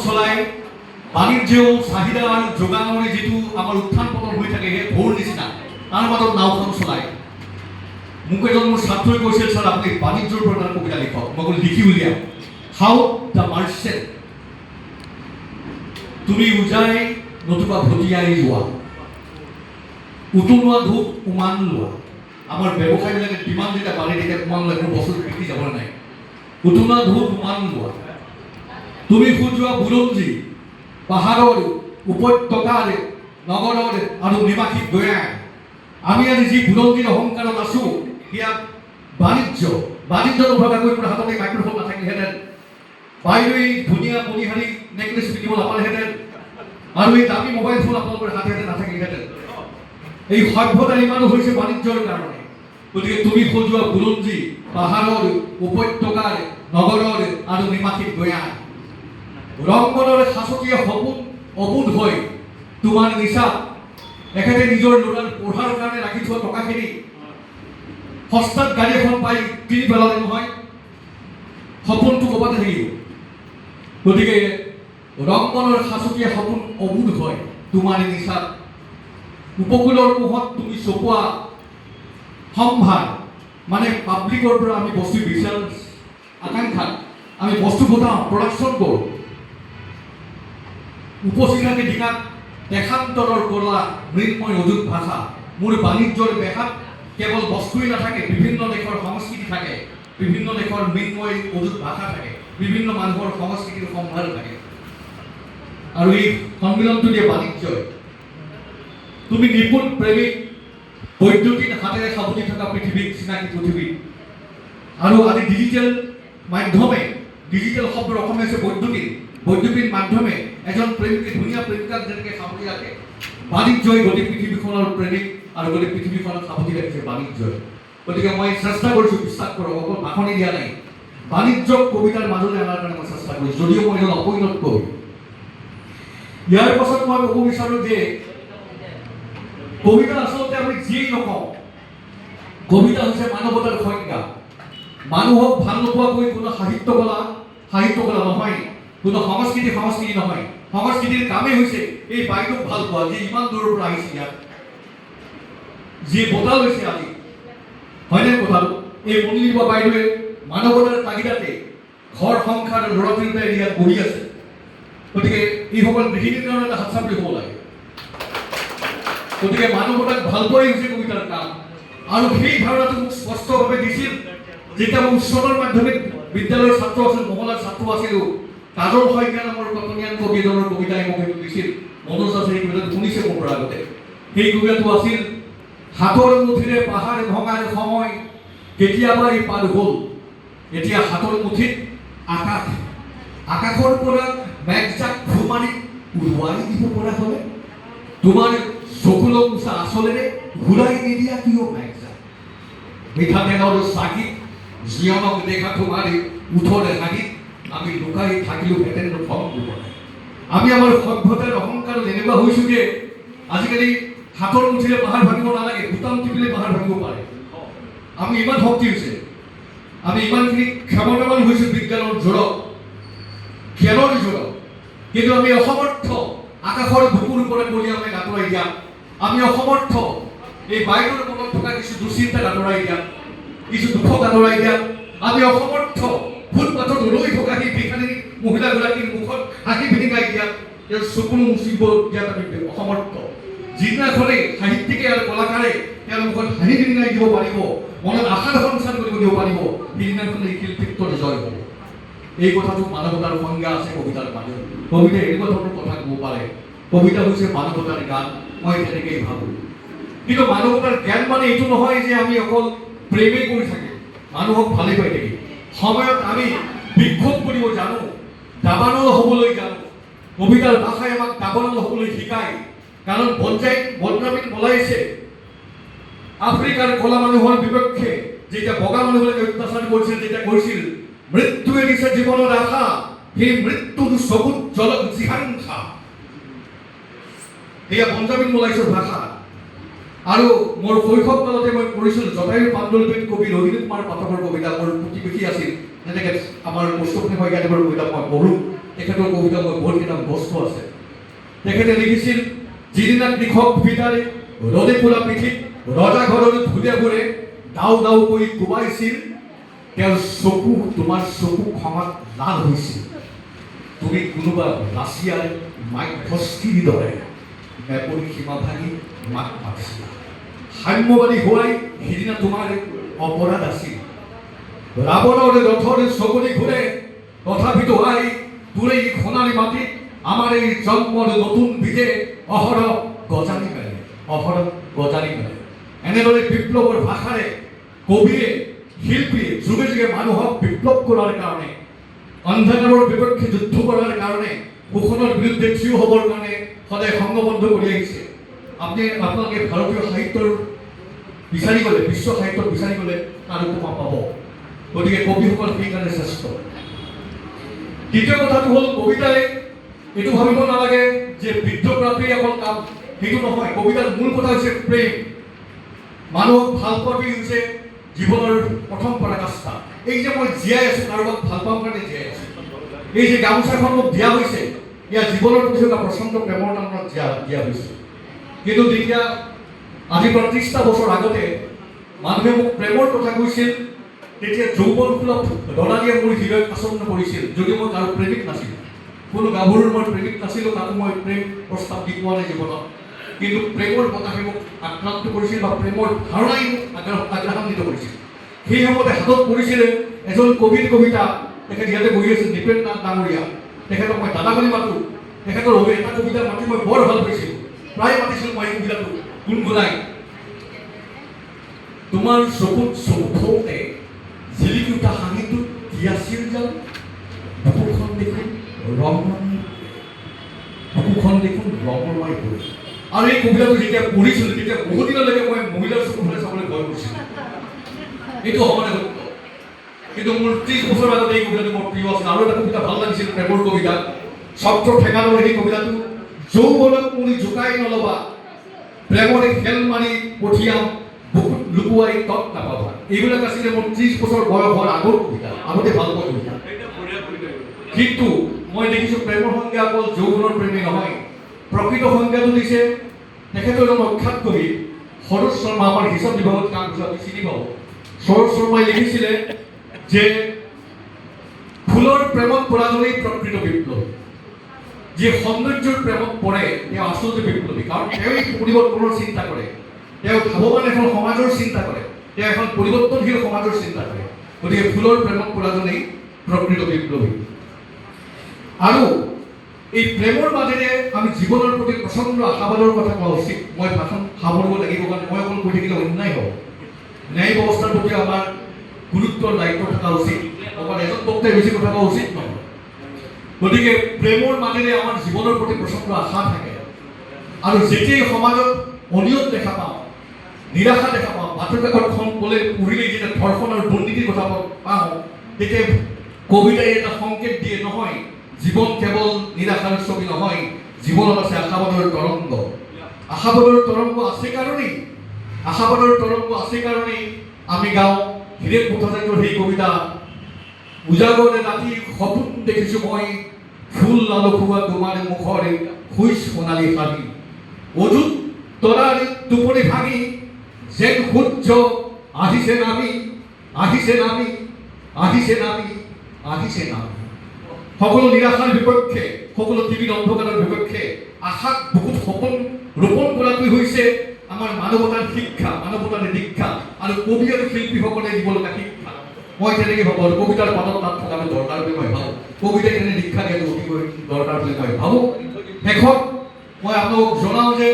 চলাই বাণিজ্য চাহিদা আৰু যোগানৰে যিটো আমাৰ উত্থান পতন হৈ থাকে সেই ঢৌৰ নিচিনা তাৰ মাজত নাওখন চলাই মোক এজন মোৰ ছাত্ৰই কৈছিল ছাৰ আপুনি বাণিজ্যৰ ওপৰত এটা কবিতা লিখক মই ক'লো লিখি উলিয়াম হাউ দ্য মাৰ্চেণ্ট তুমি উজাই নতুবা ভটিয়াই যোৱা উতলোৱা ধূপ উমান লোৱা আমাৰ ব্যৱসায়বিলাকে ডিমাণ্ড যেতিয়া বাঢ়ি তেতিয়া উমান লয় মোৰ বস্তু বিক্ৰী যাবলৈ নাই উতলোৱা ধূপ উমান লোৱা তুমি খোজোৱা বুৰঞ্জী পাহাৰৰ উপত্যকাৰে নগৰৰে আৰু নিবাসীক গঞাই আমি আজি যি বুৰঞ্জীৰ অহংকাৰত আছোঁ সেয়া বাণিজ্য নভৰাকৈ মোৰ হাতত এই মাইক্ৰফোন নাথাকিলেহেঁতেন বাইদেউ এই ধুনীয়া মণিহাৰী নেকলেছ পিন্ধিব নাপালেহেঁতেন আৰু এই দামী মোবাইল ফোন আপোনালোকৰ হাতে নাথাকিলেহেঁতেন এই সভ্যতা নিৰ্মাণ হৈছে বাণিজ্যৰ কাৰণে গতিকে তুমি খোজোৱা বুৰঞ্জী পাহাৰৰ উপত্যকাৰ নগৰৰ আৰু নিবাসীক গঞাই ৰংমনৰে সাঁচতীয়া সপোন অবুধ হৈ তোমাৰ নিচাত এখেতে নিজৰ ল'ৰাৰ পঢ়াৰ কাৰণে ৰাখি থোৱা টকাখিনি সস্তাত গাড়ী এখন পাই কিনি পেলালে নহয় সপোনটো ক'ৰবাতে থাকিব গতিকে ৰংমনৰ সাঁচতীয়া সপোন অবুধ হয় তোমাৰ নিচাত উপকূলৰ মুখত তুমি চপোৱা সম্ভাৰ মানে পাব্লিকৰ পৰা আমি বস্তু বিচাৰ আকাংক্ষাত আমি বস্তু পঠাওঁ প্ৰডাকশ্যন কৰোঁ উপচিনাকে দিঘাত দেশান্তৰৰ কলা মৃন্ময় অযুত ভাষা মোৰ বাণিজ্যৰ বেহাত কেৱল বস্তুৱেই নাথাকে বিভিন্ন দেশৰ সংস্কৃতি থাকে বিভিন্ন দেশৰ মৃন্ময় অযুত ভাষা থাকে বিভিন্ন মানুহৰ সংস্কৃতিৰ সম্ভাৰ থাকে আৰু এই সন্মিলনটো দিয়ে বাণিজ্যই তুমি নিপুণ প্ৰেমিক বৈদ্যুতিক হাতেৰে সাৱটি থকা পৃথিৱীক চিনাকি পৃথিৱী আৰু আজি ডিজিটেল মাধ্যমে ডিজিটেল শব্দৰ অসমীয়া হৈছে বৈদ্যুতিক মাধ্যমে এজন প্ৰেমিকে ধুনীয়া প্ৰেমিকাক যেনেকৈ সাৱটি ৰাখে বাণিজ্যই গোটেই পৃথিৱীখনৰ প্ৰেমিক আৰু গোটেই পৃথিৱীখনক সাৱটি ৰাখিছে বাণিজ্যই গতিকে মই চেষ্টা কৰিছোঁ বিশ্বাস কৰক অকল ভাষণি দিয়া নাই বাণিজ্যক কবিতাৰ মাজলৈ অনাৰ কাৰণে মই চেষ্টা কৰিছোঁ যদিও মই এজন অপৰিণত কবি ইয়াৰ পাছত মই ক'ব বিচাৰোঁ যে কবিতা আচলতে আমি যিয়েই নকওঁ কবিতা হৈছে মানৱতাৰ সংজ্ঞা মানুহক ভাল নোপোৱাকৈ কোনো সাহিত্য কলা নহয় কোনো সংস্কৃতি নহয় সংস্কৃতিৰ কামেই হৈছে এই বাইদেউক ভাল পোৱা যি ইমান দূৰৰ পৰা আহিছে ইয়াত যি বঁটা লৈছে আজি হয়নে কথাটো এই মণিলিপা বাইদেৱে মানৱতাৰ তাগিদাতে ঘৰ সংসাৰ ল'ৰা ছোৱালীৰ ইয়াত বহি আছে গতিকে এইসকল পৃথিৱীৰ কাৰণে এটা হাতচাপৰি হ'ব লাগে গতিকে মানৱতাক ভাল পোৱাই হৈছে কবিতাৰ কাম আৰু সেই ধাৰণাটো মোক স্পষ্টভাৱে দিছিল যেতিয়া মই উচ্চতৰ মাধ্যমিক বিদ্যালয়ৰ ছাত্ৰ আছিল মহলাৰ ছাত্ৰ আছিলোঁ কাজল শইকীয়া নামৰ কটনীয়ান কবি এজনৰ কবিতাই মোক সেইটো দিছিল মনোজ আছে এই কবিতাটো শুনিছে মোৰ পৰা আগতে সেই কবিতাটো আছিল হাতৰ মুঠিৰে পাহাৰ ভঙাৰ সময় কেতিয়াবা এই পাৰ হ'ল এতিয়া হাতৰ মুঠিত আকাশৰ পৰা মেঘজাক ঘুমাৰি উৰুৱাই দিব পৰা হ'লে তোমাৰ চকুলো মুচা আচলেৰে ঘূৰাই নিদিয়া কিয় মেঘজাক মিঠাতেলৰ চাকিত জীয়নক দেখা তোমাৰে উঠৰে হাঁহিত আমি লুকাই থাকিলোঁ হেঁতেন ফল আমি আমাৰ সভ্যতাৰ অহংকাৰত এনেকুৱা হৈছোঁ যে আজিকালি হাতৰ মুঠিৰে পাহাৰ ভাঙিব নালাগে বুটাম টিপিলে পাহাৰ ভাঙিব পাৰে আমি ইমান শক্তি হৈছে আমি ইমানখিনি ক্ষমতাৱান হৈছোঁ বিজ্ঞানৰ জোৰত জ্ঞানৰ জোৰত কিন্তু আমি অসমৰ্থ আকাশৰ বুকুৰ ওপৰত কলিয়ামে আঁতৰাই দিয়া আমি অসমৰ্থ এই বাইদেউৰ মনত থকা কিছু দুশ্চিন্তাক আঁতৰাই দিয়া কিছু দুখক আঁতৰাই দিয়া আমি অসমৰ্থ ফুটপাথত ৰৈ থকা সেই ভিখাৰী মহিলাগৰাকীৰ মুখত হাঁহি ভিনিঙাই দিয়া তেওঁৰ চকুলো মুচিব দিয়াত আমি অসমৰ্থ যিদিনাখনে সাহিত্যিকে আৰু কলাকাৰে তেওঁৰ মুখত হাঁহি ভিনিঙাই দিব পাৰিব মনত আশাৰ সঞ্চাৰ কৰিব দিব পাৰিব সেইদিনাখনে এই শিল্পীত্বৰ জয় হ'ব এই কথাটো মানৱতাৰ সংজ্ঞা আছে কবিতাৰ মাজত কবিতাই এনেকুৱা ধৰণৰ কথা ক'ব পাৰে কবিতা হৈছে মানৱতাৰ গান মই তেনেকেই ভাবোঁ কিন্তু মানৱতাৰ জ্ঞান মানে এইটো নহয় যে আমি অকল প্ৰেমেই কৰি থাকিম মানুহক ভালেই পাই থাকিম সময়ত আমি বিক্ষোভ কৰিব জানো দাবানল হ'বলৈ জানো কবিতাৰ ভাষাই আমাক দাবানল হ'বলৈ শিকায় কাৰণ বনজামিন বলাইছে আফ্ৰিকাৰ কলা মানুহৰ বিপক্ষে যেতিয়া বগা মানুহবিলাকে অত্যাচাৰ কৰিছিল তেতিয়া কৈছিল মৃত্যুৱে দিছে জীৱনৰ আশা সেই মৃত্যুৰ চকুত জলক জিঘাংসা এয়া বনজামিন বলাইছৰ ভাষা আৰু মোৰ শৈশৱ কালতে মই পঢ়িছিলোঁ জটায়ুৰ পাণ্ডুলিপিত কবি ৰবীন্দ্ৰ কুমাৰ পাঠকৰ কবিতা মোৰ প্ৰতিবেশী আছিল যেনেকৈ আমাৰ মুস্তফা শইকীয়াদেৱৰ কবিতা মই পঢ়োঁ তেখেতৰ কবিতা মই বহুতকেইটা বস্তু আছে। তেখেতে লিখিছিল, যিদিনা কৃষক পিতাৰে ৰদে ফুলা পিঠিত ৰজা ঘৰৰ ধূলিয়াবোৰে দাও দাও কৰি কোবাইছিল, তেওঁৰ চকু, তোমাৰ চকু খঙত লাল হৈছিল। তুমি কোনোবা ৰাছিয়াৰ মাইকভস্কিৰ দৰে মেপৰি সীমা ভাঙি মাক মাতিছিলা। সাম্যবাদী হোৱাই সিদিনা তোমাৰ অপৰাধ আছিল। ৰাৱণৰ ৰথৰ চকলি ঘূৰে, তথাপিতো আই তোৰ এই সোণালী মাটিত আমাৰ এই জন্মৰ নতুন বীজে অহৰহ গজালি মেলে, অহৰহ গজালি মেলে। এনেদৰে বিপ্লৱৰ ভাষাৰে কবিয়ে, শিল্পীয়ে যুগে যুগে মানুহক বিপ্লৱ কৰাৰ কাৰণে, অন্ধকাৰৰ বিপক্ষে যুদ্ধ কৰাৰ কাৰণে, শোষণৰ বিৰুদ্ধে থিয় হ'বৰ কাৰণে সদায় সংগবদ্ধ কৰি আহিছে। আপোনালোকে ভাৰতীয় সাহিত্যৰ বিচাৰি গ'লে, বিশ্ব সাহিত্যত বিচাৰি গ'লে তাৰ উপমা পাব। গতিকে কবিসকল সেইকাৰণে শ্ৰেষ্ঠ। দ্বিতীয় কথাটো হ'ল, কবিতাই এইটো ভাবিব নালাগে যে বিদ্ৰোহ কৰাটোৱেই অকল কাম, সেইটো নহয়। কবিতাৰ মূল কথা হৈছে প্ৰেম। মানুহক ভাল পোৱাটোৱেই হৈছে জীৱনৰ প্ৰথম পৰাকাষ্ঠা। এই যে মই জীয়াই আছোঁ, কাৰোবাক ভাল পাওঁ কাৰণে জীয়াই আছোঁ। এই যে গামোচাখন মোক দিয়া হৈছে, এয়া জীৱনৰ প্ৰতি এটা প্ৰচণ্ড প্ৰেমৰ নামত দিয়া হৈছে। কিন্তু যেতিয়া আজি পৰা ৩০টা বছৰ আগতে মানুহে মোক প্ৰেমৰ কথা কৈছিল, তেতিয়া যৌৱন সুলভ দলালিয়ে মোৰ হৃদয়ত আচন্ন কৰিছিল। যদিও মই কাৰো প্ৰেমিক নাছিলোঁ, কোনো গাভৰুৰ মই প্ৰেমিক নাছিলোঁ, কাকো মই প্ৰেম প্ৰস্তাৱ দি পোৱা নাই জীৱনত। কিন্তু প্ৰেমৰ বতাহে মোক আক্ৰান্ত কৰিছিল, বা প্ৰেমৰ ধাৰণাই মোক আগ্ৰান্বিত কৰিছিল। সেই সময়তে হাতত পৰিছিলে এজন কবিৰ কবিতা। তেখেত ইয়াতে বহি আছিল, নিপেন নাথ ডাঙৰীয়া। তেখেতক মই দাদা বুলি মাতোঁ। তেখেতৰ এটা কবিতা মাতি মই বৰ ভাল পাইছিলোঁ, প্ৰায় মাতিছিলোঁ মই এই কবিতাটো গুণগুণাই। তোমাৰ চকুত চকু থওঁতে জিলিকি উঠা হাঁহিটোত কি আছিল যেন, বুকুখন দেখোন ৰঙময় পৰি। আৰু এই কবিতাটো যেতিয়া পঢ়িছিলোঁ, তেতিয়া বহুদিনলৈকে মই মহিলাৰ চকুফালে চাবলৈ ভয় কৰিছিলোঁ। এইটো সমানে সত্য। কিন্তু মোৰ ৩০ বছৰ আগতে এই কবিতাটো মোৰ প্ৰিয় আছিল। আৰু এটা কবিতা ভাল লাগিছিল, প্ৰেমৰ কবিতা, ছত্ৰ ঠেঙালৰ সেই কবিতাটো, যৌৱনক মুনি জোকাই নলবা, প্ৰেমৰে খেল মাৰি পঠিয়াম, বুকুত লুকুৱাই তত নাপাবা। এইবিলাক আছিলে মোৰ ৩০ বছৰ বয়স হোৱাৰ আগৰ কবিতা, আগতে ভাল পোৱা কবিতা। কিন্তু মই দেখিছোঁ প্ৰেমৰ সংজ্ঞা অকল যৌৱনৰ প্ৰেমী নহয়। প্ৰকৃত সংজ্ঞাটো দিছে তেখেতৰ এজন অখ্যাত কবি সৰোজ শৰ্মা। আমাৰ হিচাপ বিভাগত কাম কৰিছে, আপুনি চিনি পাব। সৰোজ শৰ্মাই লিখিছিলে যে ফুলৰ প্ৰেমত পৰাজনেই প্ৰকৃত বিপ্লৱী। যি সৌন্দৰ্যৰ প্ৰেমত পৰে তেওঁ আচলতে বিপ্লৱী, কাৰণ তেওঁ পৰিৱৰ্তনৰ চিন্তা কৰে, তেওঁ ভাৱবান এখন সমাজৰ চিন্তা কৰে, তেওঁ এখন পৰিৱৰ্তনশীল সমাজৰ চিন্তা কৰে। গতিকে ফুলৰ প্ৰেমত পৰাজনেই প্ৰকৃত বিপ্লৱী। আৰু এই প্ৰেমৰ মাজেৰে আমি জীৱনৰ প্ৰতি প্ৰচণ্ড আশাবাদৰ কথা কোৱা উচিত। মই ভাষণ সামৰিব লাগিব, কাৰণ মই অকল কৈ থাকিলে অন্যায় হ'ব। ন্যায় ব্যৱস্থাৰ প্ৰতি আমাৰ গুৰুত্বৰ দায়িত্ব থকা উচিত, অকল এজন বক্তাই বেছি কথা কোৱা উচিত নহয়। গতিকে প্ৰেমৰ মাজেৰে আমাৰ জীৱনৰ প্ৰতি প্ৰচণ্ড আশা থাকে। আৰু যেতিয়াই সমাজত অনিয়ম দেখা পাওঁ, নিৰাশা দেখা পাওঁ, বাতৰিকাকতখন পঢ়িলেই যেতিয়া ধৰ্ষণ আৰু দুৰ্নীতিৰ কথা পাওঁ, তেতিয়া কবিতাই এটা সংকেত দিয়ে, নহয় জীৱন কেৱল নিৰাশাৰ ছবি নহয়, জীৱনত আছে আশাবাদৰ তৰংগ। আশাবাদৰ তৰংগ আছে কাৰণেই আমি গাওঁ হীৰেন ভট্টাচাৰ্যৰ সেই কবিতা, উজাগৰে ৰাতি সপোন দেখিছোঁ মই, ফুল আলসুৱা তোমাৰ মুখৰে খুইছ সোণালী হাবি, অযুত তৰাৰ টোপনি ভাঙি যেন সূৰ্য আহিছে নামি। সকলো নিৰাশাৰ বিপক্ষে, সকলো টিভিৰ অন্ধকাৰৰ বিপক্ষে আশাক বুকুত সপোন ৰোপণ কৰাটোৱেই হৈছে আমাৰ মানৱতাৰ শিক্ষা, মানৱতাৰ দীক্ষা, আৰু কবি আৰু শিল্পীসকলে দিব লগা শিক্ষা। মই তেনেকৈ ভাবোঁ, আৰু কবিতাৰ পাতত তাত থকাটো দৰকাৰ বুলি মই ভাবোঁ। কবিতাই তেনে দীক্ষা দিয়াটো অতিকৈ দৰকাৰ বুলি মই ভাবোঁ। শেষত মই আপোনালোকক জনাওঁ যে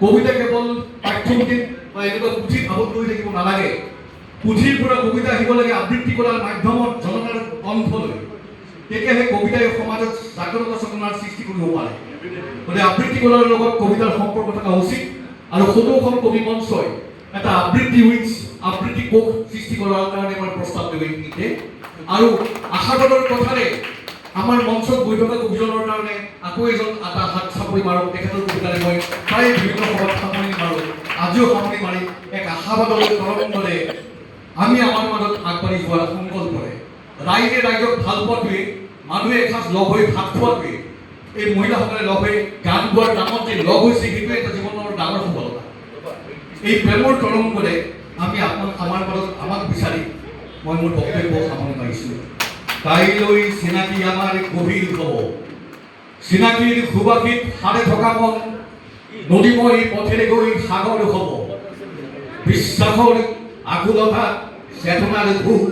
কবিতা কেৱল পাঠ্যপুথিত বা এনেকুৱা পুথিত আবদ্ধ হৈ থাকিব নালাগে। পুথিৰ পৰা কবিতা আহিব লাগে আবৃত্তি কৰাৰ মাধ্যমত জনতাৰ কণ্ঠলৈ। তেতিয়াহে কবিতাই সমাজত জাগ্ৰত চেতনাৰ সৃষ্টি কৰিব পাৰে। গতিকে আবৃত্তি কৰাৰ লগত কবিতাৰ সম্পৰ্ক থকা উচিত। আৰু সদৌখন কবি মঞ্চই এটা আবৃত্তি কোষ সৃষ্টি কৰাৰ কাৰণে মই প্ৰস্তাৱ দিওঁতে, আৰু আশাবাদৰ কথাৰে আমাৰ মঞ্চত গৈ থকা কবিজনৰ কাৰণে আকৌ এজন এটা হাত চাপৰি মাৰোঁ। তেখেতৰ কবিতাৰে মই প্ৰায় বিভিন্ন সভাত সামৰণি মাৰোঁ। আজিও সামৰণি মাৰি এক আশাবাদৰ তৰংগৰে আমি আমাৰ মাজত আগবাঢ়ি যোৱাৰ সংকল্পৰে ৰাইজক ভাল পোৱাটোৱে মানুহে এসাঁজ লগ হৈ ভাত খোৱাটোৱে এই মহিলাসকলে লগ হৈ গান গোৱাৰ নামত যে লগ হৈছে সেইটো এটা জীৱনৰ ডাঙৰ সফলতা। এই প্ৰেমৰ তৰংগৰে আমি আমাৰ মাজত আমাক বিচাৰি মই মোৰ বক্তব্য সামৰণি মাৰিছোঁ। কাইলৈ চিনাকি আমাৰ গভীৰ হ'ব, চিনাকিৰ সুবাসিত সাৰে থকা মন নদীময় পথেৰে গৈ সাগৰ হ'ব। বিশ্বাসৰ আকুলতা চেতনাৰ সুখ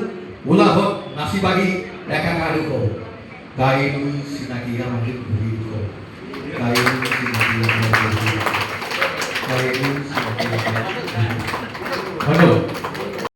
উলাহত নাচি বাগি একাকাৰ হ'ব। কাইলৈ চিনাকি আমাৰ গভীৰ